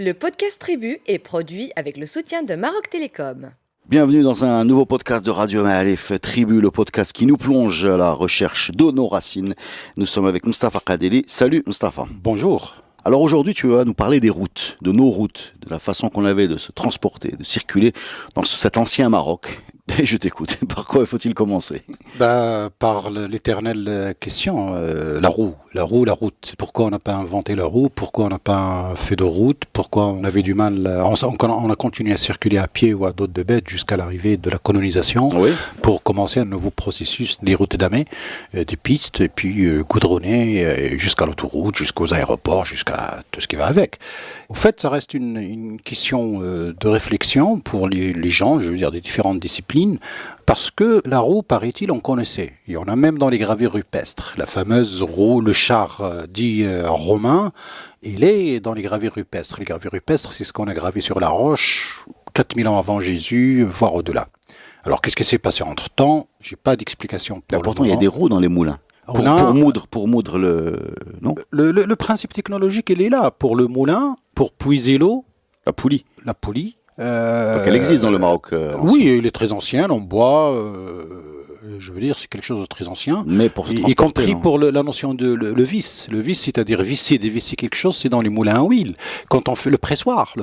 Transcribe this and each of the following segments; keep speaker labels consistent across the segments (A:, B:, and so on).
A: Le podcast Tribu est produit avec le soutien de Maroc Télécom.
B: Bienvenue dans un nouveau podcast de Radio Ma'arif Tribu, le podcast qui nous plonge à la recherche de nos racines. Nous sommes avec Mustapha Kadeli. Salut Mustapha.
C: Bonjour.
B: Alors aujourd'hui, tu vas nous parler des routes, de nos routes, de la façon qu'on avait de se transporter, de circuler dans cet ancien Maroc. Et je t'écoute. Par quoi faut-il commencer ?
C: Par l'éternelle question, la roue, la route. Pourquoi on n'a pas inventé la roue ? Pourquoi on n'a pas fait de route ? Pourquoi on avait du mal ? On a continué à circuler à pied ou à dos de bête jusqu'à l'arrivée de la colonisation pour commencer un nouveau processus des routes damées, des pistes, et puis goudronnées jusqu'à l'autoroute, jusqu'aux aéroports, jusqu'à tout ce qui va avec. Au fait, ça reste une question de réflexion pour les gens, je veux dire, des différentes disciplines, parce que la roue, paraît-il, on connaissait. Il y en a même dans les gravures rupestres. La fameuse roue, le char dit romain, il est dans les gravures rupestres. Les gravures rupestres, c'est ce qu'on a gravé sur la roche 4000 ans avant Jésus, voire au-delà. Alors, qu'est-ce qui s'est passé entre-temps ? J'ai pas d'explication pour
B: pourtant, il y a des roues dans les moulins. Pour moudre le... Non ?
C: Le principe technologique, il est là. Pour le moulin, pour puiser l'eau.
B: La poulie. Donc elle existe dans le Maroc.
C: Oui, il est très ancien, en bois. Je veux dire, c'est quelque chose de très ancien.
B: Mais pour se
C: y compris pour la notion de le vis. Le vis, c'est-à-dire visser, dévisser quelque chose, c'est dans les moulins à huile. Quand on fait le pressoir,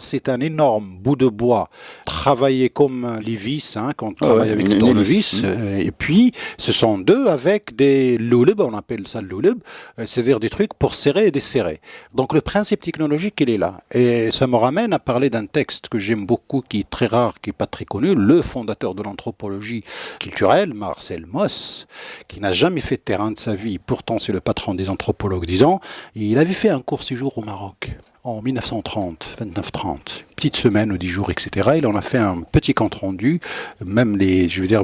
C: c'est un énorme bout de bois travaillé comme les vis, quand on travaille avec le tournevis. Et puis, ce sont deux avec des louleb, on appelle ça le louleb, c'est-à-dire des trucs pour serrer et desserrer. Donc le principe technologique, il est là. Et ça me ramène à parler d'un texte que j'aime beaucoup, qui est très rare, qui n'est pas très connu, le fondateur de l'anthropologie culturelle, Marcel Mauss, qui n'a jamais fait de terrain de sa vie, pourtant c'est le patron des anthropologues, disons, il avait fait un court séjour au Maroc en 1930, 29-30, petite semaine ou 10 jours, etc. Il en a fait un petit compte rendu. Même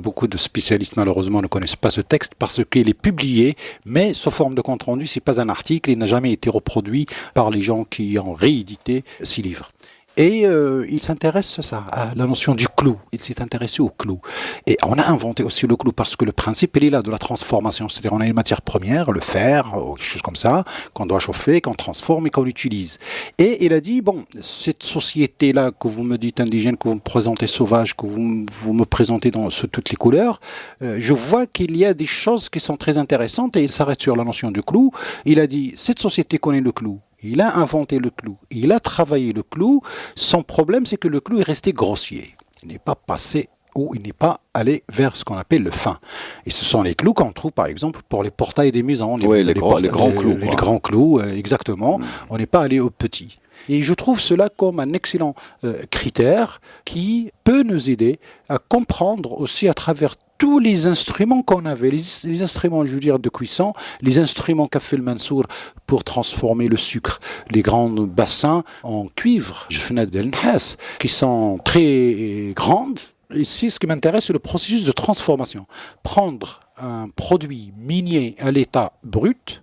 C: beaucoup de spécialistes malheureusement ne connaissent pas ce texte parce qu'il est publié, mais sous forme de compte rendu, c'est pas un article, il n'a jamais été reproduit par les gens qui ont réédité ces livres. Et il s'intéresse à la notion du clou. Il s'est intéressé au clou. Et on a inventé aussi le clou parce que le principe, il est là, de la transformation. C'est-à-dire, on a une matière première, le fer, ou quelque chose comme ça, qu'on doit chauffer, qu'on transforme et qu'on utilise. Et il a dit, cette société-là que vous me dites indigène, que vous me présentez sauvage, que vous me présentez sous toutes les couleurs, je vois qu'il y a des choses qui sont très intéressantes et il s'arrête sur la notion du clou. Il a dit, cette société connaît le clou. Il a inventé le clou, il a travaillé le clou. Son problème, c'est que le clou est resté grossier. Il n'est pas passé ou il n'est pas allé vers ce qu'on appelle le fin. Et ce sont les clous qu'on trouve, par exemple, pour les portails des maisons.
B: Les grands clous.
C: Les grands clous, exactement. On n'est pas allé aux petits. Et je trouve cela comme un excellent critère qui peut nous aider à comprendre aussi à travers tous les instruments qu'on avait, les instruments, je veux dire, de cuisson, les instruments qu'a fait le Mansour pour transformer le sucre, les grands bassins en cuivre, qui sont très grandes. Ici, ce qui m'intéresse, c'est le processus de transformation. Prendre un produit minier à l'état brut,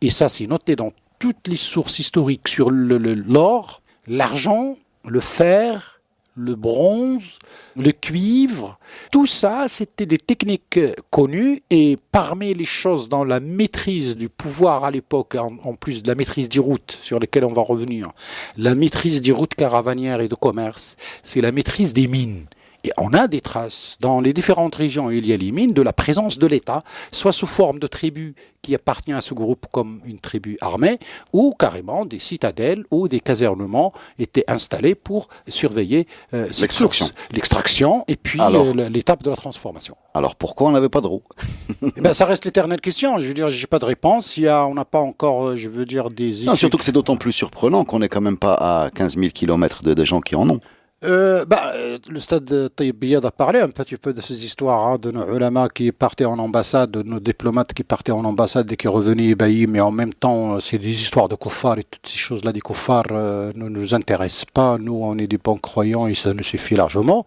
C: et ça, c'est noté dans toutes les sources historiques sur l'or, l'argent, le fer, le bronze, le cuivre, tout ça, c'était des techniques connues et parmi les choses dans la maîtrise du pouvoir à l'époque, en plus de la maîtrise des routes sur lesquelles on va revenir, la maîtrise des routes caravanières et de commerce, c'est la maîtrise des mines. Et on a des traces dans les différentes régions où il y a les mines de la présence de l'État, soit sous forme de tribus qui appartient à ce groupe comme une tribu armée, ou carrément des citadelles ou des casernements étaient installés pour surveiller l'extraction et puis l'étape de la transformation.
B: Alors pourquoi on n'avait pas de roue ?
C: Ça reste l'éternelle question. Je veux dire, j'ai pas de réponse. On n'a pas encore, des...
B: Non, surtout que c'est d'autant plus surprenant qu'on n'est quand même pas à 15 000 kilomètres de gens qui en ont.
C: Le stade Tayyip Biyad a parlé un petit peu de ces histoires de nos ulama qui partaient en ambassade, de nos diplomates qui partaient en ambassade et qui revenaient ébahis, mais en même temps c'est des histoires de kuffar et toutes ces choses-là des kuffars ne nous intéressent pas. Nous on est des bons croyants et ça nous suffit largement.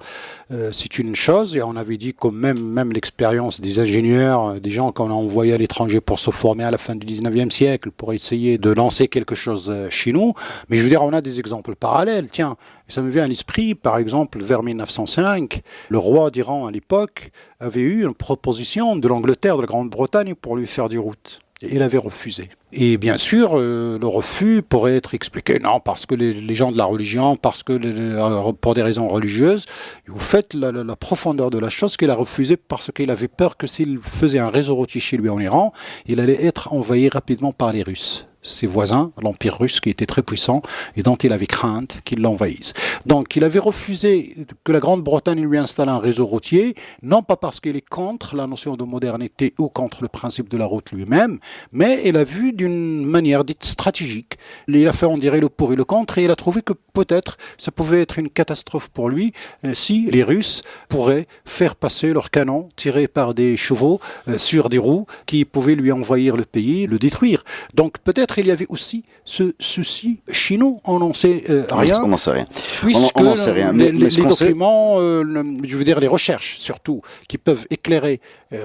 C: C'est une chose, et on avait dit que même l'expérience des ingénieurs, des gens qu'on a envoyés à l'étranger pour se former à la fin du 19e siècle, pour essayer de lancer quelque chose chez nous, mais je veux dire on a des exemples parallèles. Tiens, ça me vient à l'esprit, par exemple, vers 1905, le roi d'Iran à l'époque avait eu une proposition de l'Angleterre, de la Grande-Bretagne, pour lui faire des routes. Et il avait refusé. Et bien sûr, le refus pourrait être expliqué, non, parce que les gens de la religion, parce que pour des raisons religieuses. Vous faites la profondeur de la chose qu'il a refusé parce qu'il avait peur que s'il faisait un réseau routier chez lui en Iran, il allait être envahi rapidement par les Russes. Ses voisins, l'Empire russe qui était très puissant et dont il avait crainte qu'ils l'envahissent. Donc il avait refusé que la Grande-Bretagne lui installe un réseau routier, non pas parce qu'il est contre la notion de modernité ou contre le principe de la route lui-même, mais il a vu d'une manière dite stratégique. Il a fait, on dirait, le pour et le contre, et il a trouvé que peut-être ça pouvait être une catastrophe pour lui si les Russes pourraient faire passer leurs canons tirés par des chevaux sur des roues qui pouvaient lui envahir le pays, le détruire. Donc peut-être il y avait aussi ce souci chez nous, on n'en sait rien.
B: On n'en sait rien.
C: Puisque
B: on n'en sait rien.
C: Les
B: ce qu'on sait-
C: documents, je veux dire les recherches surtout, qui peuvent éclairer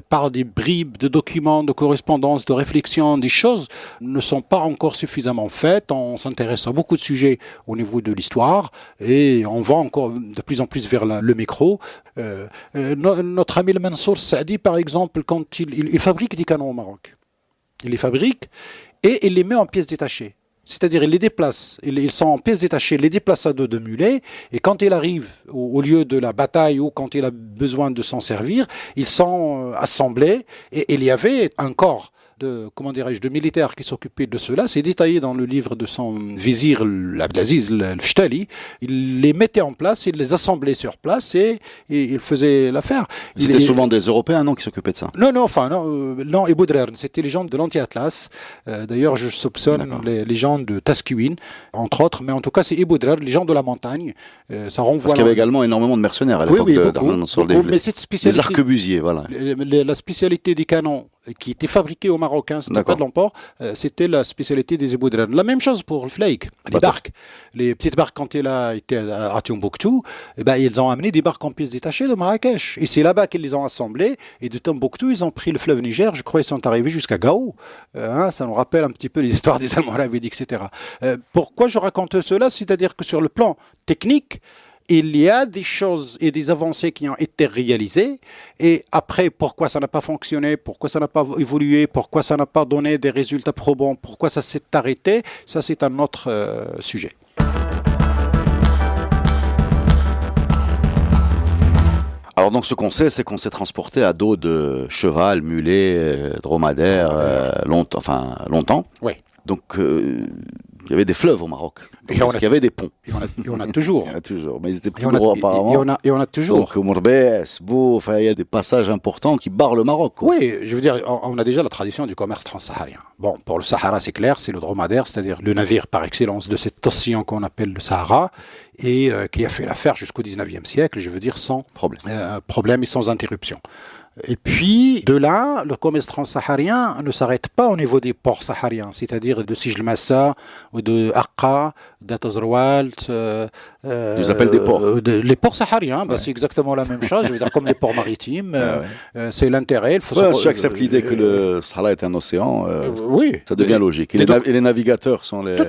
C: par des bribes de documents, de correspondances, de réflexions, des choses, ne sont pas encore suffisamment faites. On s'intéresse à beaucoup de sujets au niveau de l'histoire et on va encore de plus en plus vers le micro. Notre ami le Mansour Saadi, par exemple, quand il fabrique des canons au Maroc, il les fabrique et il les met en pièces détachées. C'est-à-dire, il les déplace, ils sont en pièces détachées, il les déplace à dos de mulet, et quand il arrive au lieu de la bataille ou quand il a besoin de s'en servir, ils sont assemblés, et il y avait un corps de militaires qui s'occupaient de cela. C'est détaillé dans le livre de son vizir, Abdelaziz Al-Fishtali. Il les mettait en place, il les assemblait sur place et il faisait l'affaire.
B: C'était souvent des Européens, non, qui s'occupaient de ça.
C: Non, et Boudrern, c'était les gens de l'anti-Atlas. D'ailleurs, je soupçonne les gens de Taskiwin, entre autres, mais en tout cas, c'est Boudrern, les gens de la montagne. Ça renvoie.
B: Parce qu'il y avait également énormément de mercenaires à l'époque
C: mais cette spécialité,
B: les arquebusiers, voilà.
C: La spécialité des canons qui étaient fabriqués aux Marocains, c'était pas de l'emport, c'était la spécialité des Boudrern. La même chose pour le flake, les barques. Les petites barques, quand il a été à Tombouctou, ils ont amené des barques en pièces détachées de Marrakech. Et c'est là-bas qu'ils les ont assemblées. Et de Tombouctou, ils ont pris le fleuve Niger. Je crois qu'ils sont arrivés jusqu'à Gao. Ça nous rappelle un petit peu l'histoire des Almoravides, etc. Pourquoi je raconte cela? C'est-à-dire que sur le plan technique, il y a des choses et des avancées qui ont été réalisées. Et après, pourquoi ça n'a pas fonctionné, pourquoi ça n'a pas évolué, pourquoi ça n'a pas donné des résultats probants, pourquoi ça s'est arrêté, ça c'est un autre sujet.
B: Alors donc ce qu'on sait, c'est qu'on s'est transporté à dos de cheval, mulet, dromadaire, longtemps.
C: Oui.
B: Donc il y avait des fleuves au Maroc. Parce qu'il y avait des ponts.
C: Et on a toujours.
B: Il y en a toujours. Mais ils étaient plus gros apparemment.
C: Et on a toujours.
B: Donc Mourbès, Bou, il y a des passages importants qui barrent le Maroc. Quoi.
C: Oui, je veux dire, on a déjà la tradition du commerce transsaharien. Bon, pour le Sahara, c'est clair, c'est le dromadaire, c'est-à-dire le navire par excellence de cet océan qu'on appelle le Sahara, et qui a fait l'affaire jusqu'au 19e siècle, je veux dire, sans problème et sans interruption. Et puis, de là, le commerce transsaharien ne s'arrête pas au niveau des ports sahariens, c'est-à-dire de Sijl Massa, ou de Aqqa, d'Atazroualt.
B: Ils appellent des ports.
C: Les ports sahariens, c'est exactement la même chose, je veux dire, comme les ports maritimes. C'est l'intérêt.
B: Si j'accepte l'idée que le Sahara est un océan, ça devient logique. Et les navigateurs sont les...
C: Tout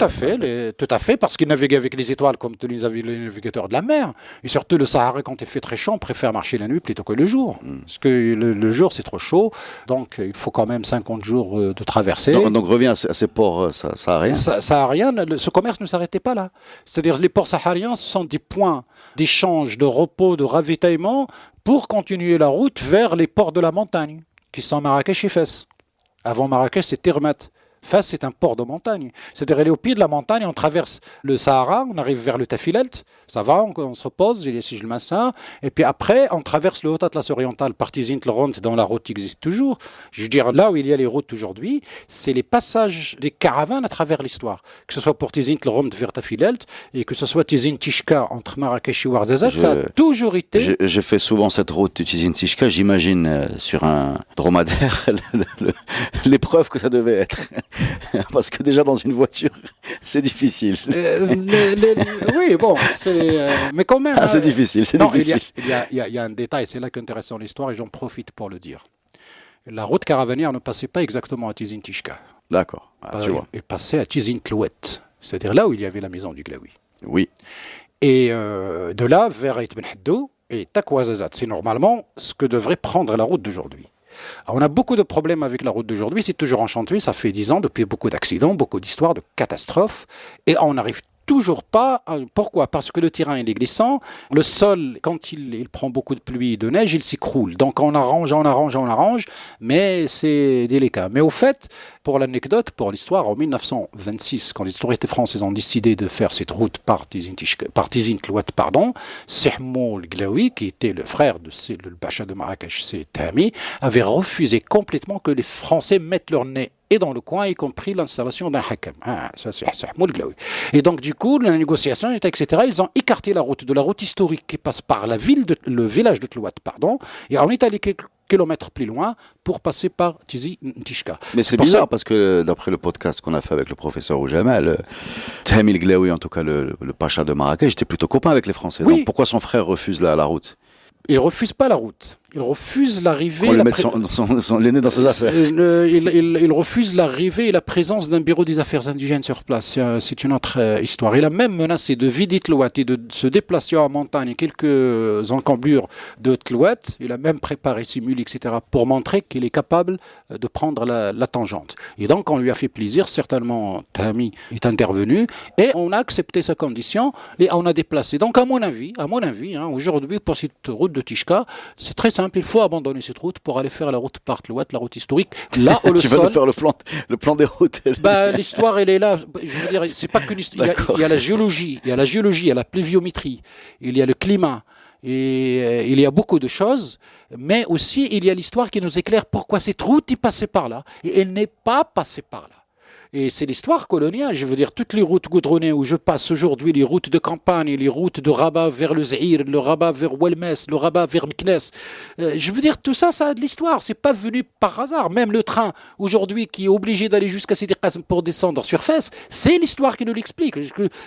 C: à fait, parce qu'ils naviguent avec les étoiles comme tous les navigateurs de la mer. Et surtout, le Sahara, quand il fait très chaud, on préfère marcher la nuit plutôt que le jour. Parce que le jour, c'est trop chaud, donc il faut quand même 50 jours de traversée.
B: Donc reviens à ces ports sahariens.
C: Sahariens, ce commerce ne s'arrêtait pas là. C'est-à-dire les ports sahariens sont des points d'échange, de repos, de ravitaillement pour continuer la route vers les ports de la montagne, qui sont Marrakech et Fès. Avant Marrakech, c'est Termet. Fès, c'est un port de montagne. C'est-à-dire, elle est au pied de la montagne, on traverse le Sahara, on arrive vers le Tafilelt, ça va, on se pose, il y a Sijl Massa, et puis après, on traverse le Haut-Atlas oriental par Tizint le dans la route qui existe toujours. Je veux dire, là où il y a les routes aujourd'hui, c'est les passages des caravanes à travers l'histoire. Que ce soit pour Tizint le vers Tafilelt, et que ce soit Tizint Tishka entre Marrakech et Ouarzazate, ça a toujours été...
B: J'ai fait souvent cette route de Tizint Tishka, j'imagine sur un dromadaire l'épreuve que ça devait être. Parce que déjà dans une voiture, c'est difficile.
C: Oui, bon, mais quand même...
B: c'est difficile, c'est difficile.
C: Il y a un détail, c'est là qu'intéresse l'histoire et j'en profite pour le dire. La route caravanière ne passait pas exactement à Tizint Tishka.
B: D'accord, tu vois.
C: Elle passait à Tizint Louet, c'est-à-dire là où il y avait la maison du Glaoui.
B: Oui.
C: Et de là vers Ait Ben Haddou et Ouarzazate. C'est normalement ce que devrait prendre la route d'aujourd'hui. On a beaucoup de problèmes avec la route d'aujourd'hui, c'est toujours en chantier, ça fait 10 ans, depuis beaucoup d'accidents, beaucoup d'histoires, de catastrophes, et on n'arrive toujours pas. Pourquoi? Parce que le terrain il est glissant, le sol, quand il prend beaucoup de pluie et de neige, il s'écroule. Donc on arrange, mais c'est délicat. Mais au fait, pour l'anecdote, pour l'histoire, en 1926, quand les autorités françaises ont décidé de faire cette route par Tizi Tlouat, Sehmo el-Glaoui, qui était le frère de le pacha de Marrakech, c'est Tahmi, avait refusé complètement que les Français mettent leur nez et dans le coin, y compris l'installation d'un hakam. Ça, c'est Sehmo el-Glaoui. Et donc, du coup, la négociation, etc., ils ont écarté la route de la route historique qui passe par le village de Tlouat, et on est allé quelques kilomètres plus loin pour passer par Tizi Ntishka.
B: Mais c'est bizarre parce que d'après le podcast qu'on a fait avec le professeur Oujamal, Tahmi el-Glaoui, en tout cas le pacha de Marrakech, était plutôt copain avec les Français.
C: Oui.
B: Donc pourquoi son frère refuse la route?
C: Il refuse pas la route. Il refuse l'arrivée.
B: On lui met l'aîné dans ses affaires.
C: Il refuse l'arrivée et la présence d'un bureau des affaires indigènes sur place. C'est une autre histoire. Il a même menacé de vider Tlouat et de se déplacer en montagne, quelques encablures de Tlouat. Il a même préparé ses mules, etc., pour montrer qu'il est capable de prendre la tangente. Et donc, on lui a fait plaisir. Certainement, Tahmi est intervenu et on a accepté sa condition et on a déplacé. Donc, à mon avis, aujourd'hui, pour cette route de Tishka, c'est très simple. Il faut abandonner cette route pour aller faire la route par Tlouat, la route historique. Là où le
B: tu
C: sol.
B: vas nous faire le plan des routes.
C: L'histoire, elle est là. Je veux dire, c'est pas qu'une histoire. Il y a la géologie, il y a la pluviométrie, il y a le climat. Et il y a beaucoup de choses, mais aussi il y a l'histoire qui nous éclaire pourquoi cette route est passée par là. Et elle n'est pas passée par là. Et c'est l'histoire coloniale, je veux dire, toutes les routes goudronnées où je passe aujourd'hui, les routes de campagne, les routes de Rabat vers le Zahir, le Rabat vers Ouelmès, le Rabat vers Meknès, je veux dire, tout ça, ça a de l'histoire, c'est pas venu par hasard. Même le train, aujourd'hui, qui est obligé d'aller jusqu'à Sidi Qasim pour descendre sur Fès, c'est l'histoire qui nous l'explique.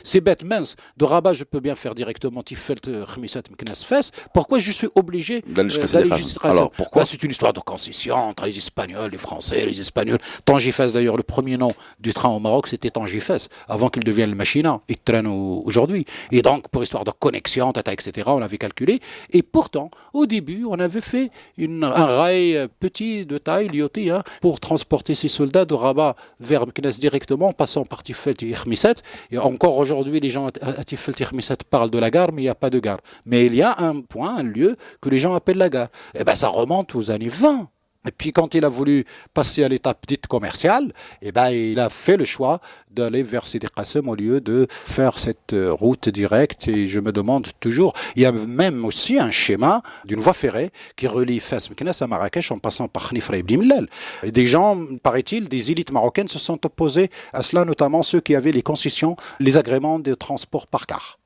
C: C'est bête, mince, de Rabat, je peux bien faire directement Tifelt, Khmissat, Meknès, Fès, pourquoi je suis obligé
B: d'aller jusqu'à Sidi Qasim? Alors, pourquoi?
C: C'est une histoire de concession entre les Espagnols, les Français, les Espagnols. Tangier Fès, d'ailleurs, le premier nom du train au Maroc, c'était Tangier Fès, avant qu'il devienne le Machina. Il traîne aujourd'hui. Et donc, pour histoire de connexion, etc., on avait calculé. Et pourtant, au début, on avait fait un rail petit de taille, Lyoté, pour transporter ces soldats de Rabat vers Meknès directement, en passant par Tifelt et Khmissat. Et encore aujourd'hui, les gens à Tifelt et Khmissat parlent de la gare, mais il n'y a pas de gare. Mais il y a un point, un lieu, que les gens appellent la gare. Et bien, ça remonte aux années 20. Et puis quand il a voulu passer à l'étape dite commerciale, il a fait le choix d'aller vers Sidi Qasim au lieu de faire cette route directe. Et je me demande toujours, il y a même aussi un schéma d'une voie ferrée qui relie Fès Meknès à Marrakech en passant par Khnifra Ibn Mellal. Et des gens, paraît-il, des élites marocaines se sont opposés à cela, notamment ceux qui avaient les concessions, les agréments de transport par car.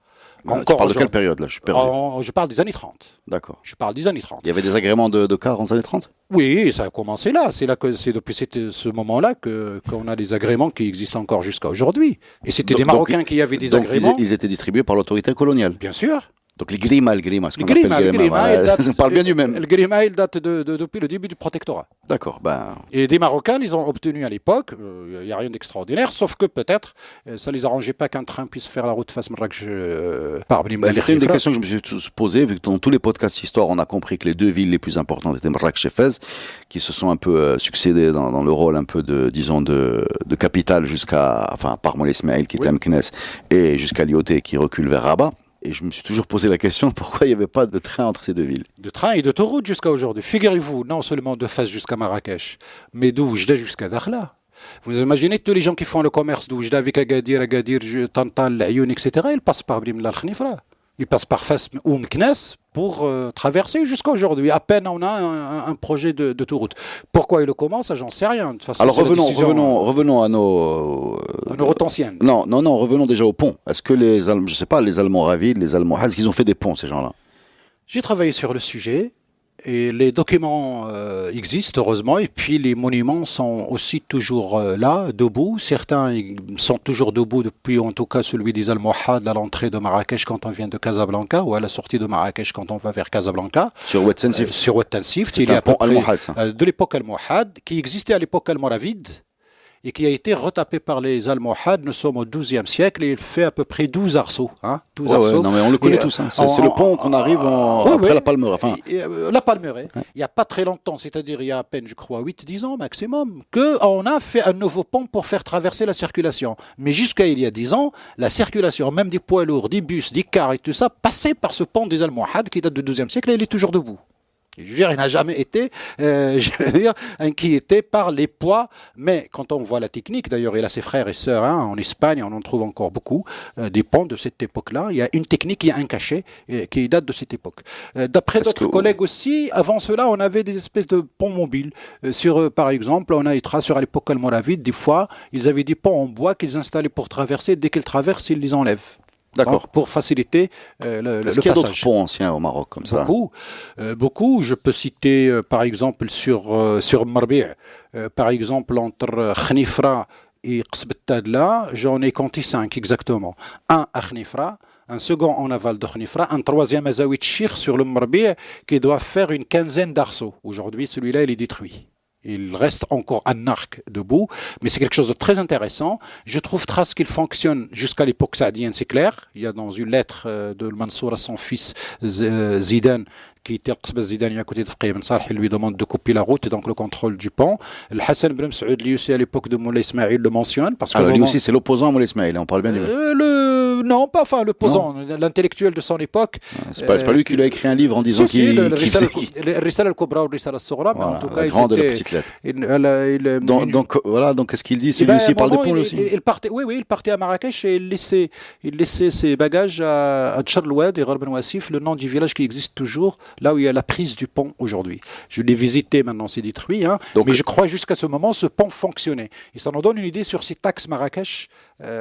B: Tu parles de quelle période là?
C: Je parle des années 30.
B: D'accord.
C: Je parle des années 30.
B: Il y avait des agréments de car dans les années 30?
C: Oui, ça a commencé là. C'est depuis ce moment-là qu'on a des agréments qui existent encore jusqu'à aujourd'hui. Et c'était des Marocains qui avaient des agréments.
B: Ils étaient distribués par l'autorité coloniale.
C: Bien sûr.
B: Donc les grima, ce qu'on appelle le grima, on parle bien du même.
C: Le grima, il date depuis le début du protectorat.
B: D'accord.
C: Et des Marocains, ils ont obtenu à l'époque, il n'y a rien d'extraordinaire, sauf que peut-être, ça ne les arrangeait pas qu'un train puisse faire la route Fès Marrakech par Bni Mellal.
B: C'est une des questions que je me suis posée, vu que dans tous les podcasts histoire, on a compris que les deux villes les plus importantes étaient Marrakech et Fès, qui se sont un peu succédés dans le rôle un peu de capitale par Moulay Ismail qui était à Meknès et jusqu'à Lyoté qui recule vers Rabat. Et je me suis toujours posé la question pourquoi il n'y avait pas de train entre ces deux villes.
C: De train et d'autoroute jusqu'à aujourd'hui. Figurez-vous, non seulement de Fès jusqu'à Marrakech, mais d'Oujda jusqu'à Dakhla. Vous imaginez tous les gens qui font le commerce d'Oujda avec Agadir, Tantal, Ayoun, etc. Ils passent par Bni Mellal Khnifra. Ils passent par Fès ou Meknès pour traverser jusqu'à aujourd'hui. À peine on a un projet de route. Pourquoi il le commence, j'en sais rien. De toute façon,
B: alors revenons à nos
C: routes anciennes.
B: Non, revenons déjà au pont. Est-ce que les Almoravides, les Almohades, est-ce qu'ils ont fait des ponts, ces gens-là?
C: J'ai travaillé sur le sujet. Et les documents existent, heureusement, et puis les monuments sont aussi toujours là, debout. Certains sont toujours debout depuis, en tout cas, celui des Almohades à l'entrée de Marrakech quand on vient de Casablanca, ou à la sortie de Marrakech quand on va vers Casablanca.
B: Sur Oued Tensif.
C: Sur Oued Tensif.
B: C'est un pont almohade, ça.
C: De l'époque almohade, qui existait à l'époque almoravide. et qui a été retapé par les Almohades. Nous sommes au XIIe siècle et il fait à peu près 12 arceaux. 12 arceaux.
B: Non, mais on le connaît tous. C'est le pont qu'on arrive après la Palmeraie.
C: La Palmeraie. Il n'y a pas très longtemps, c'est-à-dire il y a à peine, je crois, 8-10 ans maximum, qu'on a fait un nouveau pont pour faire traverser la circulation. Mais jusqu'à il y a 10 ans, la circulation, même des poids lourds, des bus, des cars et tout ça, passait par ce pont des Almohades qui date du XIIe siècle et il est toujours debout. Je veux dire, il n'a jamais été inquiété par les poids, mais quand on voit la technique, d'ailleurs il a ses frères et sœurs en Espagne, on en trouve encore beaucoup, des ponts de cette époque-là, il y a une technique, il y a un cachet qui date de cette époque. D'après d'autres collègues aussi, avant cela, on avait des espèces de ponts mobiles. Par exemple, on a des traces sur l'époque almoravide, des fois, ils avaient des ponts en bois qu'ils installaient pour traverser, dès qu'ils traversent, ils les enlèvent.
B: D'accord.
C: Donc, pour faciliter le passage.
B: Est-ce qu'il y a d'autres ponts anciens au Maroc comme ça?
C: Beaucoup. Je peux citer par exemple sur Marbi', par exemple entre Khnifra et Qsbet-Tadla, j'en ai compté 5 exactement. Un à Khnifra, un second en aval de Khnifra, un troisième à Zaouid Chir sur le Marbi' qui doit faire une quinzaine d'arceaux. Aujourd'hui, celui-là, il est détruit. Il reste encore un arc debout, mais c'est quelque chose de très intéressant. Je trouve trace qu'il fonctionne jusqu'à l'époque saadienne, c'est clair. Il y a dans une lettre de Mansour à son fils Zidane, qui était Zidane à côté de Fqih Ben Salih, il lui demande de couper la route et donc le contrôle du pont. Le Hassan Ben Saoud, lui aussi à l'époque de Moulay Ismail, le mentionne. Parce que
B: lui aussi c'est l'opposant à Moulay Ismail, on parle bien du
C: non, pas enfin l'opposant, l'intellectuel de son époque.
B: C'est pas lui qui lui a écrit un livre en disant qu'il
C: le Risala al-Kubra ou le Risala al-Sughra, mais en tout cas,
B: la grande et la petite lettre. Donc voilà, donc qu'est-ce qu'il dit? Celui aussi parle de pont aussi.
C: Il partait à Marrakech et il laissait ses bagages à Tcharloued et Gharb Ben Wassif, le nom du village qui existe toujours, là où il y a la prise du pont aujourd'hui. Je l'ai visité, maintenant c'est détruit, mais je crois jusqu'à ce moment ce pont fonctionnait. Et ça nous donne une idée sur cet axe Marrakech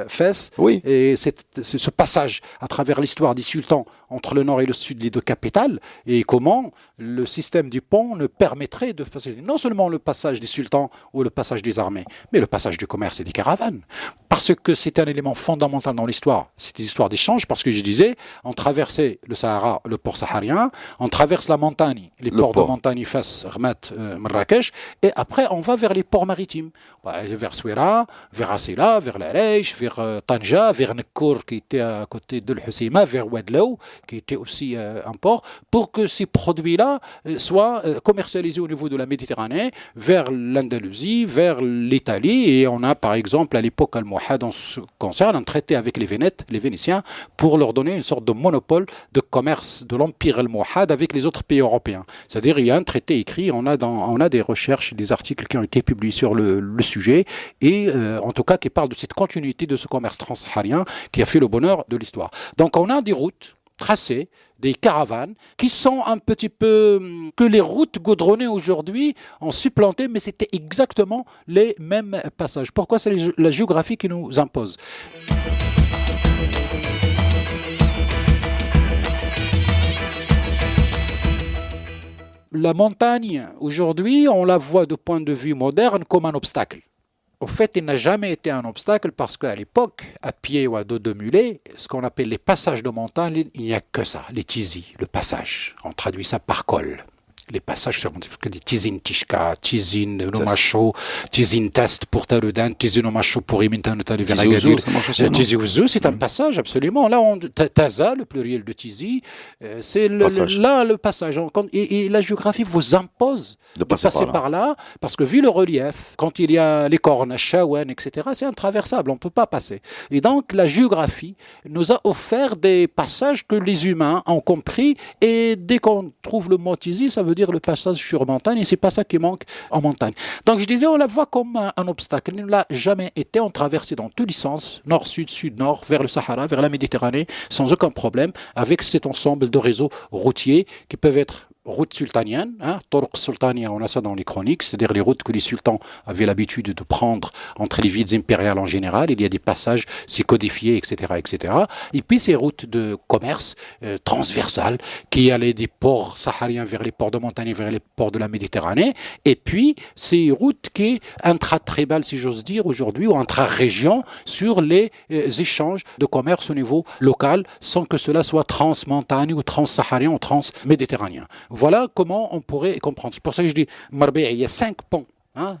C: Fès, et ce passage à travers l'histoire des sultans entre le nord et le sud des deux capitales, et comment le système du pont ne permettrait de passer non seulement le passage des sultans ou le passage des armées, mais le passage du commerce et des caravanes. Parce que c'est un élément fondamental dans l'histoire, c'est des histoires d'échange, parce que je disais, on traversait le Sahara, le port saharien, on traverse la montagne, les ports de montagne Fès, Ramat, Marrakech, et après on va vers les ports maritimes, vers Souira, vers Asila, vers l'Areich, vers Tanja, vers Nekkour qui était à côté de l'Husseima, vers Ouadlaou qui était aussi un port, pour que ces produits-là soient commercialisés au niveau de la Méditerranée, vers l'Andalousie, vers l'Italie, et on a par exemple à l'époque almohade en ce qui concerne un traité avec les Vénitiens, pour leur donner une sorte de monopole de commerce de l'empire almohade avec les autres pays européens. C'est-à-dire il y a un traité écrit, on a des recherches, des articles qui ont été publiés sur le sujet, et en tout cas qui parlent de cette continuité de ce commerce transsaharien qui a fait le bonheur de l'histoire. Donc on a des routes tracées, des caravanes qui sont un petit peu que les routes goudronnées aujourd'hui ont supplanté, mais c'était exactement les mêmes passages. Pourquoi? C'est la géographie qui nous impose. La montagne, aujourd'hui, on la voit de point de vue moderne comme un obstacle. Au fait, il n'a jamais été un obstacle parce qu'à l'époque, à pied ou à dos de mulet, ce qu'on appelle les passages de montagne, il n'y a que ça, les tizi, le passage. On traduit ça par col. Les passages sur des tizin tishka, tizin nomacho, tizin test pour Tarudan, tizin nomacho pour Imintan Talivagadir. Tizi Ouzou, c'est un passage, absolument. Là, Taza, le pluriel de tizi, c'est là le passage. Et la géographie vous impose de passer par là, parce que vu le relief, quand il y a les cornes, Chaouane, etc., c'est intraversable, on ne peut pas passer. Et donc, la géographie nous a offert des passages que les humains ont compris, et dès qu'on trouve le mot tizi, ça veut dire le passage sur montagne, et c'est pas ça qui manque en montagne. Donc je disais, on la voit comme un obstacle. Il ne l'a jamais été. On traversait dans tous les sens, nord, sud, sud, nord, vers le Sahara, vers la Méditerranée, sans aucun problème, avec cet ensemble de réseaux routiers qui peuvent être route sultanienne, Toroq Sultania, on a ça dans les chroniques, c'est-à-dire les routes que les sultans avaient l'habitude de prendre entre les villes impériales en général. Il y a des passages, c'est codifié, etc., etc. Et puis ces routes de commerce transversales qui allaient des ports sahariens vers les ports de montagne, vers les ports de la Méditerranée. Et puis ces routes qui intra-tribales, si j'ose dire, aujourd'hui, ou intra-régions, sur les échanges de commerce au niveau local, sans que cela soit trans-montagne ou trans-saharien ou trans-méditerranéen. Voilà comment on pourrait comprendre. C'est pour ça que je dis, Marbi', il y a 5 ponts hein,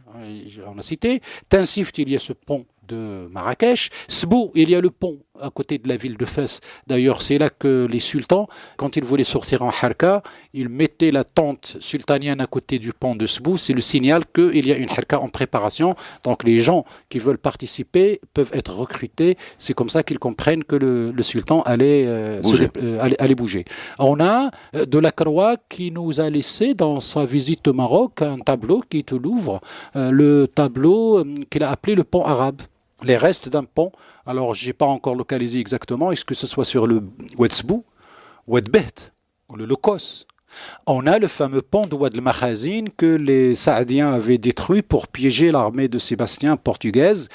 C: on a cité. Tinsift, il y a ce pont de Marrakech. Sbou, il y a le pont à côté de la ville de Fès. D'ailleurs, c'est là que les sultans, quand ils voulaient sortir en harka, ils mettaient la tente sultanienne à côté du pont de Sbou. C'est le signal qu'il y a une harka en préparation. Donc les gens qui veulent participer peuvent être recrutés. C'est comme ça qu'ils comprennent que le sultan allait bouger. On a de la Croix qui nous a laissé dans sa visite au Maroc un tableau qui te l'ouvre, le tableau qu'il a appelé le pont arabe. Les restes d'un pont, alors je n'ai pas encore localisé exactement, est-ce que ce soit sur le Oued Sbou, Oued Bet, ou le Lokos. On a le fameux pont de Oued el-Makhazin que les Saadiens avaient détruit pour piéger l'armée de Sébastien portugaise.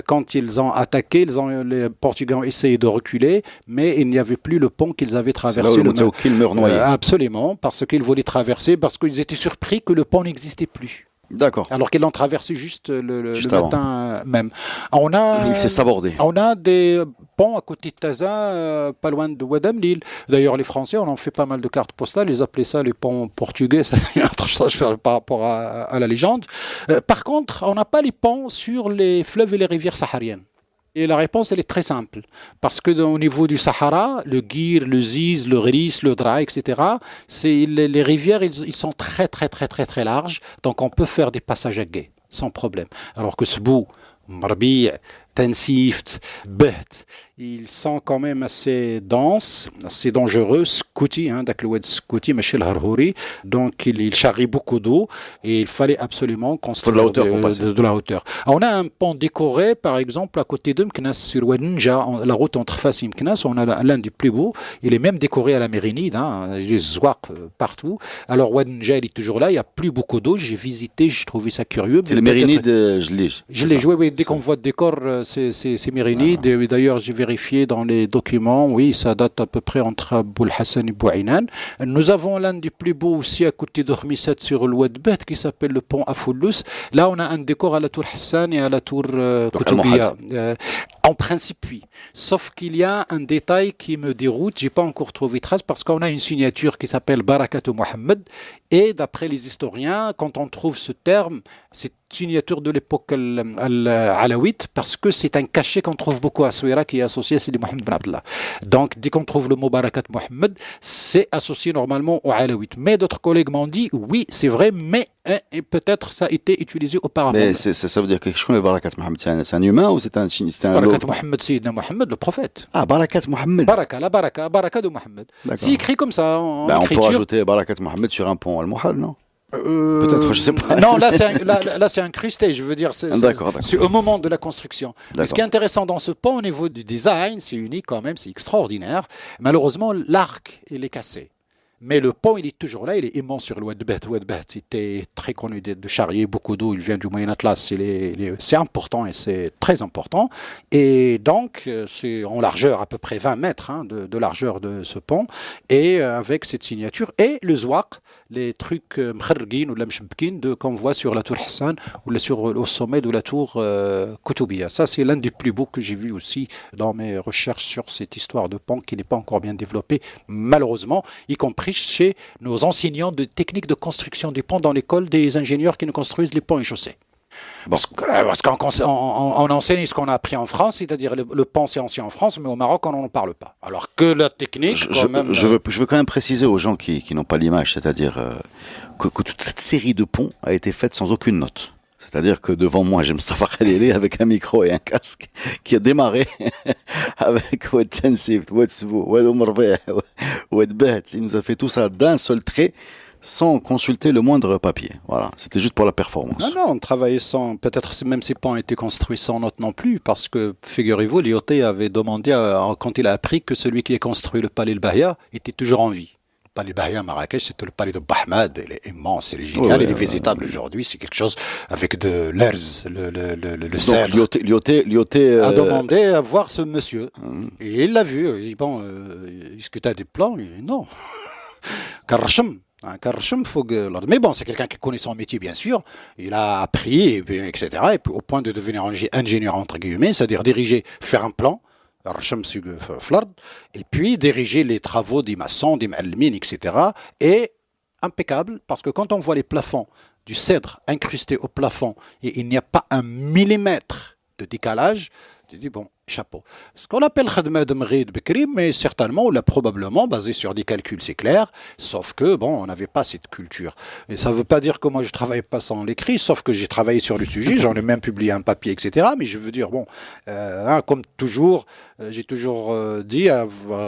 C: Quand ils ont attaqué, les Portugais ont essayé de reculer, mais il n'y avait plus le pont qu'ils avaient traversé.
B: C'est là où le meurt noyé.
C: Absolument, parce qu'ils voulaient traverser, parce qu'ils étaient surpris que le pont n'existait plus.
B: D'accord.
C: Alors qu'ils l'ont traversé juste le matin même.
B: Il s'est sabordé.
C: On a des ponts à côté de Taza, pas loin de Oued Amlil. D'ailleurs, les Français, on en fait pas mal de cartes postales. Ils appelaient ça les ponts portugais. Ça, c'est une autre chose par rapport à la légende. Par contre, on n'a pas les ponts sur les fleuves et les rivières sahariennes. Et la réponse, elle est très simple. Parce que au niveau du Sahara, le Gir, le Ziz, le Ris, le Dra, etc., les rivières, ils sont très, très, très, très, très larges. Donc, on peut faire des passages à gué, sans problème. Alors que Sbou, Marbi', Tinsift, Bet, ils sont quand même assez denses, assez dangereux. Scouti, Dakloued Scouti, Michel Harhouri. Donc, il charrie beaucoup d'eau et il fallait absolument construire de la hauteur. On a un pont décoré, par exemple, à côté de Mknas, sur Ouednja, la route entre Fas et Mknas. On a l'un des plus beaux. Il est même décoré à la mérinide, les zouak partout. Alors, Ouednja, il est toujours là. Il n'y a plus beaucoup d'eau. J'ai visité, j'ai trouvé ça curieux.
B: C'est le mérinide, je l'ai
C: joué, oui. Dès qu'on voit le décor, c'est mérinide. Et d'ailleurs, j'ai vérifié dans les documents, oui, ça date à peu près entre Aboul Hassan et Bouainan. Nous avons l'un des plus beaux aussi à côté de Khmissat sur l'Oued Bet qui s'appelle le pont Afoullous. Là, on a un décor à la tour Hassan et à la tour Koutoubia. En principe, oui. Sauf qu'il y a un détail qui me déroute. J'ai pas encore trouvé trace parce qu'on a une signature qui s'appelle Barakat Mohammed. Et d'après les historiens, quand on trouve ce terme, c'est signature de l'époque alawite parce que c'est un cachet qu'on trouve beaucoup à Souira qui est associé à Sidi Mohamed Ben Abdallah. Donc, dès qu'on trouve le mot Barakat Mohammed, c'est associé normalement au alawite. Mais d'autres collègues m'ont dit, oui, c'est vrai, mais peut-être ça a été utilisé auparavant.
B: Mais ça veut dire quelque chose, le Barakat Mohammed, c'est un humain ou c'est un
C: Barakat Mohammed, Sayyidina Mohammed, le prophète.
B: Ah, Barakat Mohammed.
C: Baraka de Mohammed. C'est écrit comme ça en écriture.
B: On peut rajouter Barakat Mohammed sur un pont al-Muhal, non? Peut-être, je sais pas.
C: Non, là c'est incrusté, je veux dire, c'est au moment de la construction. Mais ce qui est intéressant dans ce pont, au niveau du design, c'est unique quand même, c'est extraordinaire. Malheureusement, l'arc, il est cassé. Mais le pont, il est toujours là, il est immense sur l'Oued Bet. L'Oued Bet était très connu de charrier beaucoup d'eau, il vient du Moyen Atlas, c'est important et c'est très important. Et donc, c'est en largeur à peu près 20 mètres de largeur de ce pont, et avec cette signature, et le zouak, les trucs mkhargin ou lamshbkin qu'on voit sur la tour Hassan ou au sommet de la tour Koutoubia. Ça, c'est l'un des plus beaux que j'ai vu aussi dans mes recherches sur cette histoire de pont qui n'est pas encore bien développée, malheureusement, y compris chez nos enseignants de techniques de construction des ponts dans l'école des ingénieurs qui nous construisent les ponts et chaussées. Parce qu'on enseigne ce qu'on a appris en France, c'est-à-dire le pont c'est ancien en France, mais au Maroc on n'en parle pas. Alors que la technique,
B: je veux quand même préciser aux gens qui n'ont pas l'image, c'est-à-dire que toute cette série de ponts a été faite sans aucune note. C'est-à-dire que devant moi, j'ai Mostafa Khalili avec un micro et un casque qui a démarré avec Oued Tinsift, Oued Sbou, Oued Oumarbeh, Oued Bet. Il nous a fait tout ça d'un seul trait, sans consulter le moindre papier. Voilà, c'était juste pour la performance.
C: Non, on travaillait sans... Peut-être même ces ponts ont été construits sans note non plus, parce que, figurez-vous, Lyoté avait demandé, quand il a appris que celui qui a construit le palais Bahia était toujours en vie. Le palais Bahia à Marrakech, c'était le palais de Bahmad, il est immense, il est génial, il est visitable aujourd'hui, c'est quelque chose avec de l'herz, le cèdre.
B: Donc Lyoté
C: a demandé à voir ce monsieur, et il l'a vu, il dit, bon, est-ce que tu as des plans? Il dit, non. Karachem. Mais bon, c'est quelqu'un qui connaît son métier, bien sûr. Il a appris, etc. Et puis, au point de devenir ingénieur, entre guillemets, c'est-à-dire diriger, faire un plan, et puis diriger les travaux des maçons, des malmines, etc. Et impeccable, parce que quand on voit les plafonds du cèdre incrusté au plafond et il n'y a pas un millimètre de décalage, tu dis bon, chapeau. Ce qu'on appelle khadma de mghid bikri, mais certainement, ou là, probablement, basé sur des calculs, c'est clair, sauf que, bon, on n'avait pas cette culture. Et ça ne veut pas dire que moi, je ne travaille pas sans l'écrit, sauf que j'ai travaillé sur le sujet, j'en ai même publié un papier, etc. Mais je veux dire, bon, comme toujours, j'ai toujours dit,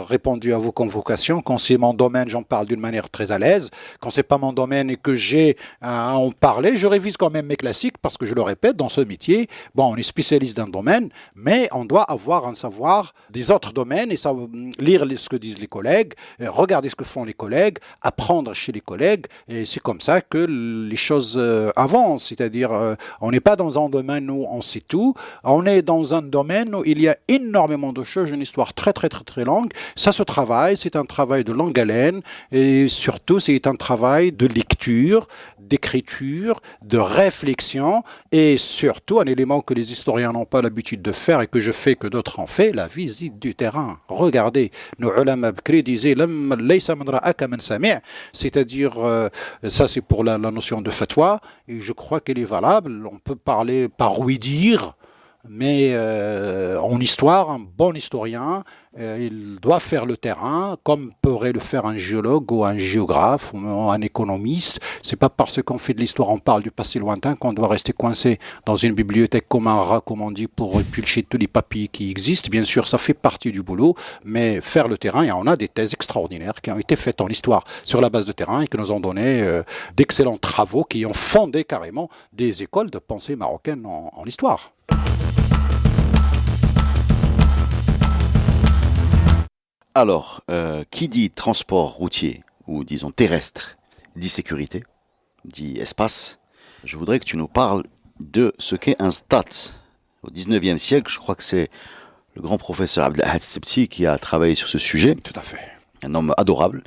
C: répondu à vos convocations, quand c'est mon domaine, j'en parle d'une manière très à l'aise. Quand c'est pas mon domaine et que j'ai à en parler, je révise quand même mes classiques, parce que je le répète, dans ce métier, bon, on est spécialiste d'un domaine, mais on doit avoir un savoir des autres domaines et ça, lire ce que disent les collègues, regarder ce que font les collègues, apprendre chez les collègues et c'est comme ça que les choses avancent, c'est-à-dire on n'est pas dans un domaine où on sait tout, on est dans un domaine où il y a énormément de choses, une histoire très très très très longue, ça se travaille, c'est un travail de longue haleine et surtout c'est un travail de lecture, d'écriture, de réflexion et surtout un élément que les historiens n'ont pas l'habitude de faire et que je fais que d'autres en fait, la visite du terrain. Regardez, nos ulama bkri disaient c'est-à-dire, ça c'est pour la notion de fatwa, et je crois qu'elle est valable. On peut parler par oui dire, mais en histoire, un bon historien, il doit faire le terrain comme pourrait le faire un géologue ou un géographe ou un économiste. C'est pas parce qu'on fait de l'histoire, on parle du passé lointain qu'on doit rester coincé dans une bibliothèque comme un rat, comme on dit, pour éplucher tous les papiers qui existent. Bien sûr, ça fait partie du boulot, mais faire le terrain, et on a des thèses extraordinaires qui ont été faites en histoire sur la base de terrain et qui nous ont donné d'excellents travaux qui ont fondé carrément des écoles de pensée marocaines en histoire.
B: Alors, qui dit transport routier, ou disons terrestre, dit sécurité, dit espace. Je voudrais que tu nous parles de ce qu'est un STAT. Au 19e siècle, je crois que c'est le grand professeur Abdelahad Sebti qui a travaillé sur ce sujet.
C: Tout à fait.
B: Un homme adorable,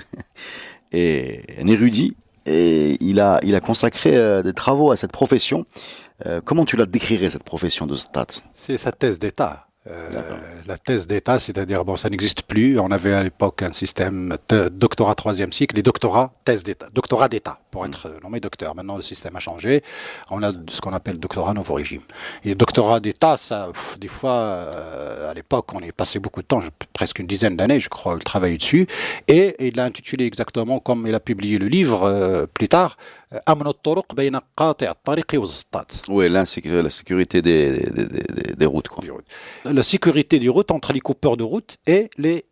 B: et un érudit, et il a consacré des travaux à cette profession. Comment tu la décrirais, cette profession de STAT?
C: C'est sa thèse d'État. La thèse d'État, c'est-à-dire, bon, ça n'existe plus. On avait à l'époque un système doctorat troisième cycle et doctorat thèse d'État, doctorat d'État pour être nommé docteur. Maintenant, le système a changé. On a ce qu'on appelle doctorat nouveau régime. Et doctorat d'État, ça, des fois, à l'époque, on y passé beaucoup de temps, presque une dizaine d'années, je crois, le travail dessus. Et il l'a intitulé exactement comme il a publié le livre plus tard.
B: Oui, la sécurité des routes, quoi.
C: La sécurité des routes entre les coupeurs de route et les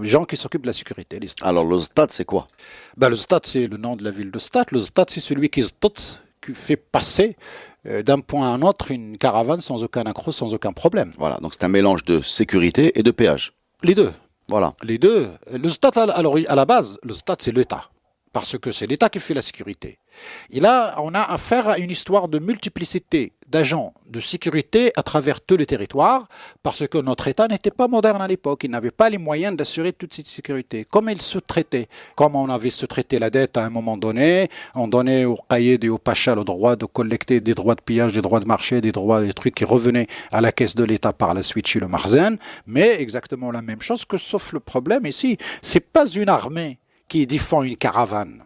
C: gens qui s'occupent de la sécurité. Les
B: Alors, le stade, c'est quoi?
C: Le stade, c'est le nom de la ville de Stade. Le stade, c'est celui qui fait passer d'un point à un autre une caravane sans aucun accroc, sans aucun problème.
B: Voilà, donc c'est un mélange de sécurité et de péage.
C: Les deux.
B: Voilà.
C: Les deux. Le stade, alors, à la base, le stade, c'est l'État. Parce que c'est l'État qui fait la sécurité. Et là, on a affaire à une histoire de multiplicité d'agents de sécurité à travers tous les territoires, parce que notre État n'était pas moderne à l'époque. Il n'avait pas les moyens d'assurer toute cette sécurité. Comme il se traitait, comme on avait se traité la dette à un moment donné, on donnait aux caïds et aux pachas le droit de collecter des droits de pillage, des droits de marché, des trucs qui revenaient à la caisse de l'État par la suite chez le Marzen, mais exactement la même chose, que sauf le problème ici, c'est pas une armée qui défend une caravane.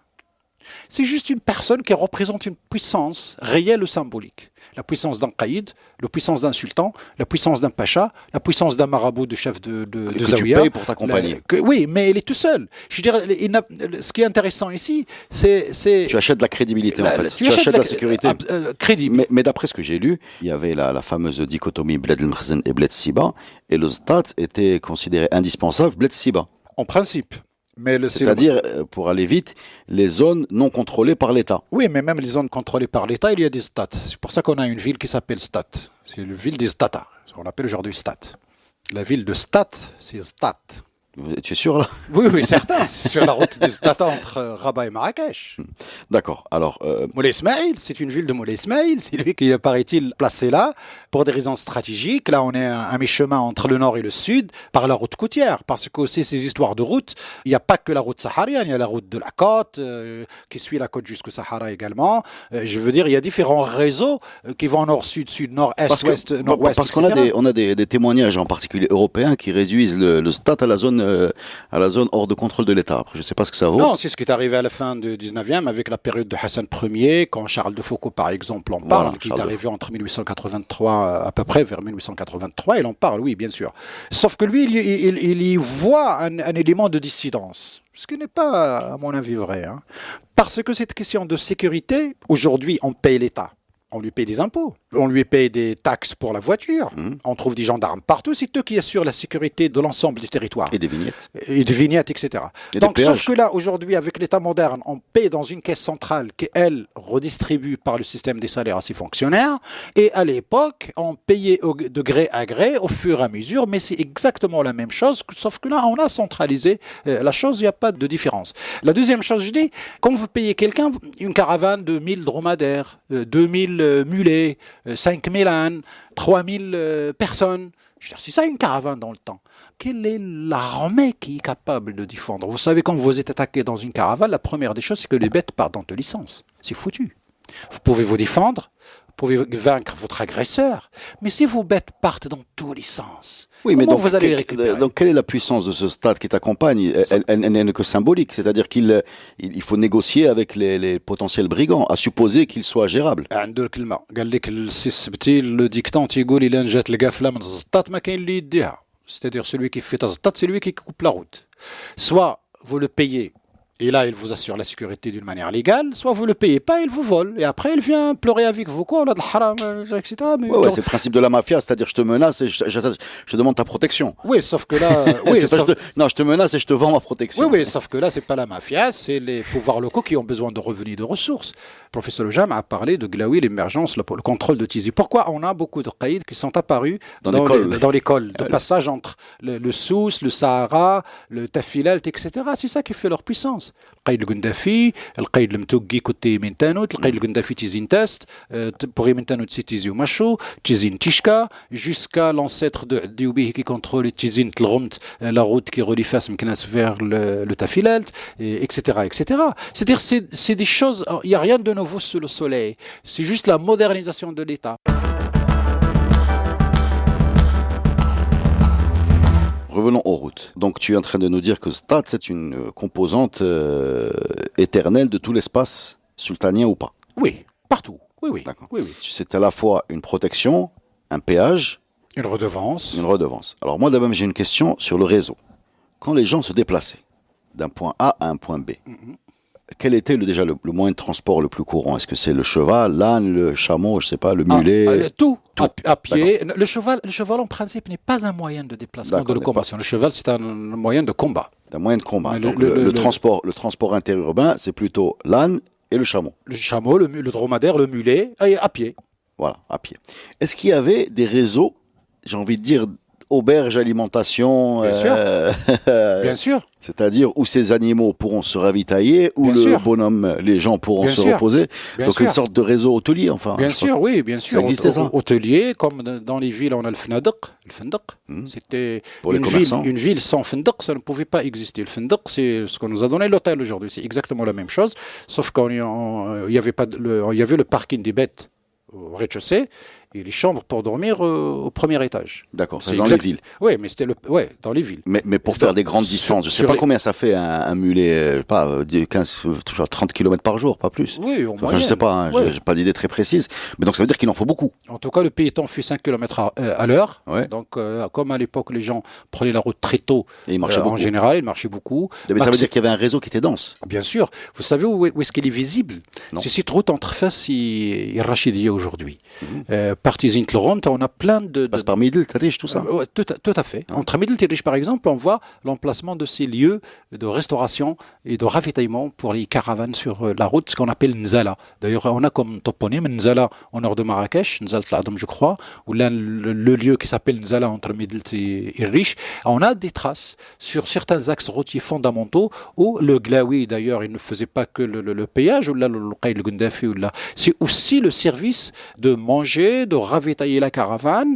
C: C'est juste une personne qui représente une puissance réelle ou symbolique. La puissance d'un caïd, la puissance d'un sultan, la puissance d'un pacha, la puissance d'un marabout de chef de Zawiya.
B: Tu payes pour t'accompagner.
C: Oui, mais il est tout seul. Je dirais, ce qui est intéressant ici, c'est...
B: Tu achètes de la crédibilité, en fait. Tu achètes de la sécurité.
C: Crédible.
B: Mais d'après ce que j'ai lu, il y avait la fameuse dichotomie Bled el Mkhzen et Bled Siba, et le Stade était considéré indispensable, Bled Siba.
C: En principe.
B: C'est-à-dire, pour aller vite, les zones non contrôlées par l'État.
C: Oui, mais même les zones contrôlées par l'État, il y a des stats. C'est pour ça qu'on a une ville qui s'appelle Stat. C'est la ville des Stata. C'est ce qu'on appelle aujourd'hui Stat. La ville de Stat, c'est Stat.
B: Tu es sûr, là?
C: Oui, certain. C'est sur la route des Stata entre Rabat et Marrakech.
B: D'accord. Alors,
C: Moulay Ismaïl, c'est une ville de Moulay Ismaïl. C'est lui qui, paraît-il, placé là pour des raisons stratégiques. Là, on est à mi-chemin entre le nord et le sud par la route côtière. Parce que aussi, ces histoires de route, il n'y a pas que la route saharienne. Il y a la route de la côte qui suit la côte jusqu'au Sahara également. Je veux dire, il y a différents réseaux qui vont nord-sud, sud, nord-est, ouest, nord-ouest.
B: Parce qu'on a des témoignages, en particulier européens, qui réduisent le stade à la zone à la zone hors de contrôle de l'État. Après, je ne sais pas ce que ça vaut.
C: Non, c'est ce qui est arrivé à la fin du 19e avec la période de Hassan Ier, quand Charles de Foucault, par exemple, en parle,
B: Voilà,
C: qui est arrivé entre 1883, à peu près vers 1883, il en parle, oui, bien sûr. Sauf que lui, il y voit un élément de dissidence, ce qui n'est pas, à mon avis, vrai. Hein. Parce que cette question de sécurité, aujourd'hui, on paye l'État. On lui paye des impôts, on lui paye des taxes pour la voiture, on trouve des gendarmes partout, c'est eux qui assurent la sécurité de l'ensemble du territoire.
B: Et des vignettes.
C: Et des vignettes, etc.
B: Et
C: donc,
B: des péages.
C: sauf que là, aujourd'hui, avec l'État moderne, on paye dans une caisse centrale qui, elle, redistribue par le système des salaires à ses fonctionnaires. Et à l'époque, on payait de gré à gré, au fur et à mesure, mais c'est exactement la même chose, sauf que là, on a centralisé la chose, il n'y a pas de différence. La deuxième chose, je dis, quand vous payez quelqu'un, une caravane de 1000 dromadaires, 2000 mulets, 5000 ânes, 3000 personnes. Je veux dire, c'est ça une caravane dans le temps. Quelle est l'armée qui est capable de défendre? Vous savez, quand vous êtes attaqué dans une caravane, la première des choses, c'est que les bêtes partent dans tous les sens. C'est foutu. Vous pouvez vous défendre, vous pouvez vaincre votre agresseur, mais si vos bêtes partent dans tous les sens,
B: oui, mais
C: comment
B: donc,
C: vous allez les récupérer?
B: donc, quelle est la puissance de ce stade qui t'accompagne? Elle n'est que symbolique, c'est-à-dire qu'il faut négocier avec les potentiels brigands, à supposer qu'ils soient gérables.
C: عنده الكلمة قال لك السي السبتي لو ديكتون تيقول إلا جات القافلة من الزطات ما كاين اللي يديها. C'est-à-dire celui qui fait الزطات, c'est lui qui coupe la route. Soit vous le payez et là il vous assure la sécurité d'une manière légale, soit vous le payez pas, il vous vole et après il vient pleurer avec vous quoi, on a de haram, etc. Mais
B: Ouais, c'est le principe de la mafia, c'est-à-dire je te menace et je te demande ta protection.
C: oui, sauf que là, oui,
B: C'est pas non, je te menace et je te vends ma protection.
C: oui, oui, sauf que là, c'est pas la mafia, c'est les pouvoirs locaux qui ont besoin de revenus, de ressources. Le professeur Jam a parlé de Glaoui, l'émergence, le contrôle de Tizi. Pourquoi on a beaucoup de caïds qui sont apparus dans l'école, de passage entre le Souss, le Sahara, le Tafilalt, etc. C'est ça qui fait leur puissance. القايد القندافي، القايد المتوقي كوتي من تانوت، القايد القندافي تيزين تاست، pour من تانوت سي تيزي ومشو، تيزين تيشكا، jusqu'à l'ancêtre de Dioubih qui contrôle Tizin Tlromt, la route qui relie Fas Meknas vers le Tafilalt, etc., etc. C'est-à-dire, c'est des choses, il n'y a rien de nouveau sous le soleil. C'est juste la modernisation de l'État.
B: Revenons aux routes. Donc tu es en train de nous dire que Stade, c'est une composante éternelle de tout l'espace sultanien ou pas?
C: Oui, partout. Oui, oui.
B: D'accord.
C: Oui, oui.
B: C'est à la fois une protection, un péage,
C: Une redevance.
B: une redevance. Alors moi d'abord j'ai une question sur le réseau. Quand les gens se déplaçaient d'un point A à un point B, quel était déjà le moyen de transport le plus courant? Est-ce que c'est le cheval, l'âne, le chameau, je sais pas, le mulet?
C: Tout.
B: Tout.
C: À pied. Le cheval, en principe, n'est pas un moyen de déplacement, de locomotion. Le cheval, c'est un moyen de combat.
B: Un moyen de combat.
C: Mais
B: Donc le transport interurbain, c'est plutôt l'âne et le chameau.
C: Le chameau, le dromadaire, le mulet, et à pied.
B: Voilà, à pied. Est-ce qu'il y avait des réseaux, j'ai envie de dire, auberges, alimentation,
C: Bien sûr. Bien sûr.
B: c'est-à-dire où ces animaux pourront se ravitailler, où
C: Bien sûr.
B: bonhomme, les gens pourront
C: Bien
B: se
C: sûr.
B: reposer.
C: Bien
B: Donc
C: sûr.
B: une sorte de réseau hôtelier, enfin.
C: Bien
B: je crois.
C: sûr, oui, bien sûr.
B: Ça existait, ça
C: Hôtelier, comme dans les villes, on a le fnadq. Le fnadq, c'était
B: Pour les commerçants.
C: une ville sans fnadq, ça ne pouvait pas exister. Le fnadq, c'est ce qu'on nous a donné l'hôtel aujourd'hui. C'est exactement la même chose, sauf qu'il y avait pas il y avait le parking des bêtes au rez-de-chaussée et les chambres pour dormir au premier étage.
B: D'accord, c'est
C: C'est
B: dans
C: exact-
B: les villes.
C: Oui, mais c'était dans les villes.
B: Mais pour faire des grandes
C: sur-
B: distances, je sais
C: sur
B: pas
C: les-
B: combien ça fait un mulet, pas 15, 30 km par jour, pas plus.
C: Oui, au
B: Enfin, je
C: moyenne.
B: sais pas, hein,
C: Ouais.
B: j'ai pas d'idée très précise. Mais donc ça veut dire qu'il en faut beaucoup.
C: En tout cas, le piéton fait 5 km à l'heure.
B: Ouais.
C: Donc, comme à l'époque, les gens prenaient la route très tôt,
B: Et il marchait
C: en
B: beaucoup.
C: général, ils marchaient beaucoup.
B: Mais ça veut dire qu'il y avait un réseau qui était dense.
C: Bien sûr. Vous savez où est-ce qu'il est visible?
B: Non.
C: C'est cette route entre Fès et Rachidia aujourd'hui. Par Tizint Laurent, on a plein de...
B: Passe par Midl, Tarish, tout ça.
C: Ouais, tout à fait. Entre Midl et Riche, par exemple, on voit l'emplacement de ces lieux de restauration et de ravitaillement pour les caravanes sur la route, ce qu'on appelle Nzala. D'ailleurs, on a comme toponyme Nzala au nord de Marrakech, Nzala Tladam, je crois, ou là, le lieu qui s'appelle Nzala entre Midl et Riche. On a des traces sur certains axes routiers fondamentaux où le Glaoui, d'ailleurs, il ne faisait pas que le péage, ou là, le Qaïd al-Gundafi, ou là. C'est aussi le service de manger, de ravitailler la caravane,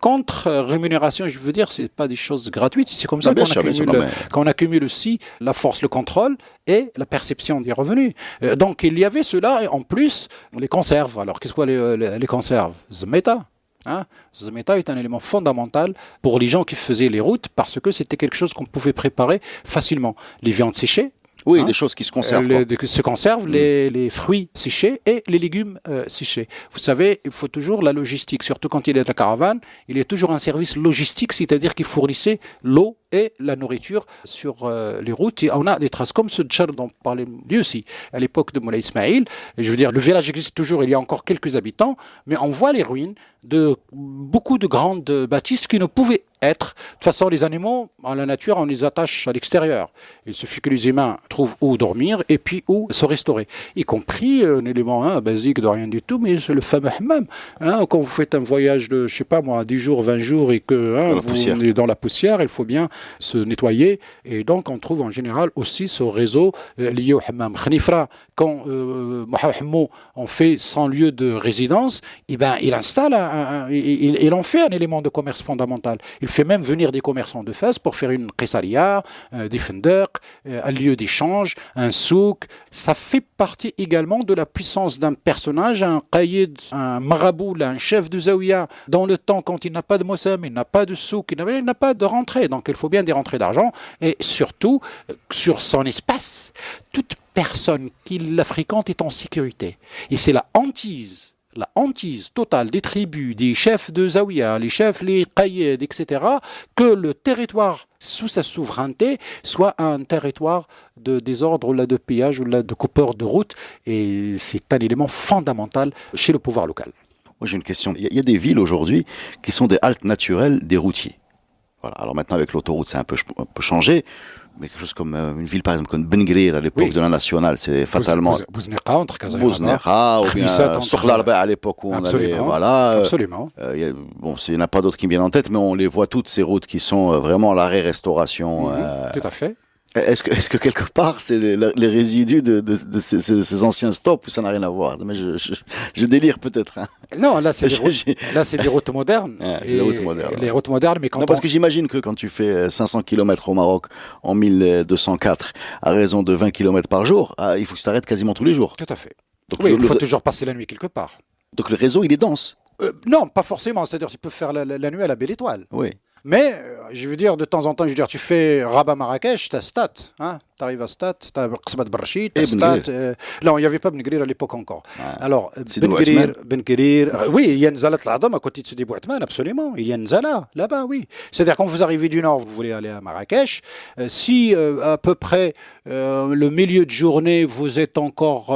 C: contre rémunération, je veux dire, c'est pas des choses gratuites. C'est comme ça
B: bien
C: qu'on
B: sûr, bien sûr,
C: accumule,
B: non, mais-
C: qu'on accumule aussi la force, le contrôle et la perception des revenus. Donc il y avait cela et en plus les conserves. Alors qu'est-ce que les conserves? Zmeta. Hein, Zameta est un élément fondamental pour les gens qui faisaient les routes parce que c'était quelque chose qu'on pouvait préparer facilement. Les viandes séchées,
B: Oui, des choses qui se conservent.
C: se conservent, les fruits séchés et les légumes séchés. Vous savez, il faut toujours la logistique, surtout quand il est de la caravane, il y a toujours un service logistique, c'est-à-dire qu'il fournissait l'eau et la nourriture sur les routes. Et on a des traces comme ce Djar dont on parlait lui aussi, à l'époque de Moulay Ismail. Je veux dire, le village existe toujours, il y a encore quelques habitants, mais on voit les ruines de beaucoup de grandes bâtisses qui ne pouvaient être. De toute façon, les animaux, en la nature, on les attache à l'extérieur. Il suffit que les humains trouvent où dormir et puis où se restaurer. Y compris un élément basique de rien du tout, mais c'est le fameux hammam. Quand vous faites un voyage de, je sais pas moi, 10 jours, 20 jours et que vous êtes dans la poussière, il faut bien se nettoyer. Et donc, on trouve en général aussi ce réseau lié au hammam. Khnifra, quand Mohamed en fait 100 lieux de résidence, il installe, il en fait un élément de commerce fondamental. Il fait même venir des commerçants de Fès pour faire une qessaria, des fendaq, un lieu d'échange, un souk. Ça fait partie également de la puissance d'un personnage, un qaïd, un marabout, un chef de zaouia. Dans le temps, quand il n'a pas de mossam, il n'a pas de souk, il n'a pas de rentrée. Donc il faut bien des rentrées d'argent. Et surtout, sur son espace, toute personne qui la fréquente est en sécurité. Et c'est la hantise totale des tribus, des chefs de Zawiya, les chefs, les qaïds, etc., que le territoire sous sa souveraineté soit un territoire de désordre ou là, de pillage ou là, de coupeur de route. Et c'est un élément fondamental chez le pouvoir local.
B: Moi, j'ai une question. Il y a des villes aujourd'hui qui sont des haltes naturelles des routiers. Voilà. Alors maintenant, avec l'autoroute, c'est un peu changé. Mais quelque chose comme une ville, par exemple, comme Ben Gurir, à l'époque de la nationale, c'est fatalement...
C: Bouznerqa, entre Kazaï
B: ou bien Sokhlarba, à l'époque où on avait... Voilà.
C: Absolument.
B: Bon, il n'y en a pas d'autres qui me viennent en tête, mais on les voit toutes, ces routes qui sont vraiment l'arrêt restauration.
C: Tout à fait.
B: Est-ce que quelque part, c'est les résidus de ces anciens stops ou ça n'a rien à voir? Mais je délire peut-être. Hein.
C: Non, là, c'est des routes modernes.
B: Les routes modernes.
C: Les routes modernes, mais quand
B: parce que j'imagine que quand tu fais 500 km au Maroc en 1204, à raison de 20 km par jour, il faut que tu t'arrêtes quasiment tous les jours.
C: Tout à fait. Donc, il faut toujours passer la nuit quelque part.
B: Donc le réseau, il est dense.
C: Non, pas forcément. C'est-à-dire tu peux faire la nuit à la belle étoile.
B: Oui.
C: Mais, je veux dire, de temps en temps, tu fais Rabat-Marrakech, t'as Stat, hein, t'arrives à Stat, t'as Qasbat Barchid, t'as Stat. Non, il n'y avait pas Ben Gurir à l'époque encore. Alors, Ben Gurir, oui, il y a Nzalat l'Adam à côté de Sidi Bouatman, absolument. Il y a Nzala, là-bas, oui. C'est-à-dire, quand vous arrivez du nord, vous voulez aller à Marrakech, si à peu près le milieu de journée, vous êtes encore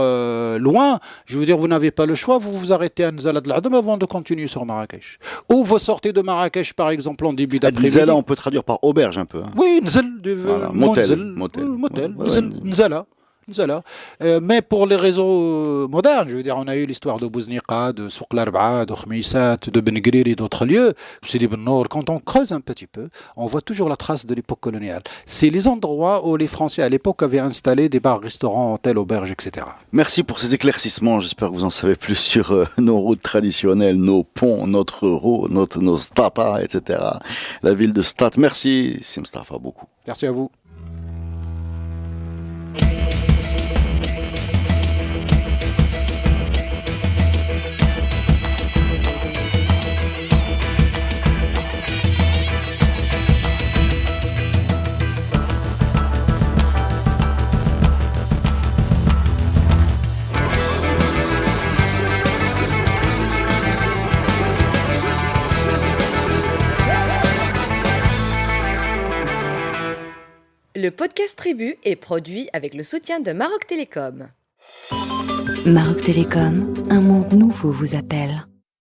C: loin, je veux dire, vous n'avez pas le choix, vous vous arrêtez à Nzalat l'Adam avant de continuer sur Marrakech. Ou vous sortez de Marrakech, par exemple, en début d'après-midi.
B: Nzala, on peut traduire par auberge un peu. Hein.
C: Oui, Nzal,
B: motel.
C: Nzala. Mais pour les réseaux modernes, je veux dire, on a eu l'histoire de Bouznerqa, de Souq l'Arba'a, de Khmissat, de Ben Gurir et d'autres lieux. Sidi Ben Nour, quand on creuse un petit peu, on voit toujours la trace de l'époque coloniale. C'est les endroits où les Français à l'époque avaient installé des bars, restaurants, hôtels, auberges, etc.
B: Merci pour ces éclaircissements. J'espère que vous en savez plus sur nos routes traditionnelles, nos ponts, nos stata, etc. La ville de Stat. Merci, Simstafa, beaucoup.
C: Merci à vous.
A: Le podcast Tribu est produit avec le soutien de Maroc Télécom.
D: Maroc Télécom, un monde nouveau vous appelle.